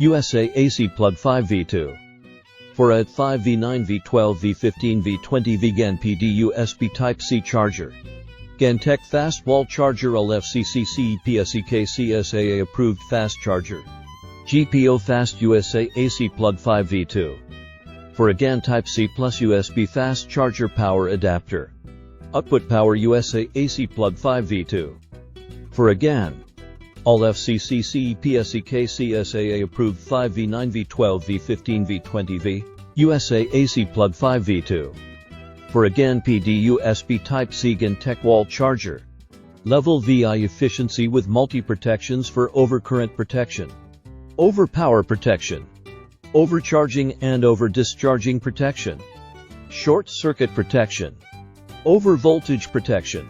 USA AC Plug 5V2.4A 5V9V12V15V20V Gan PD USB Type-C Charger. Gan Tech Fast Wall Charger AFC PPS approved Fast Charger. GPO Fast USA AC Plug 5V2.4A Gan Type-C+USB Fast Charger Power Adapter. Output Power USA AC Plug 5V2.4A Gan. All FCC PSEKCSAA approved 5V9V12V15V20V USA AC Plug 5V2.4A Gan PD Type-C Gan Tech Wall Charger. Level VI efficiency with multi-protections for overcurrent protection, overpower protection, overcharging and over-discharging protection, short circuit protection, overvoltage protection.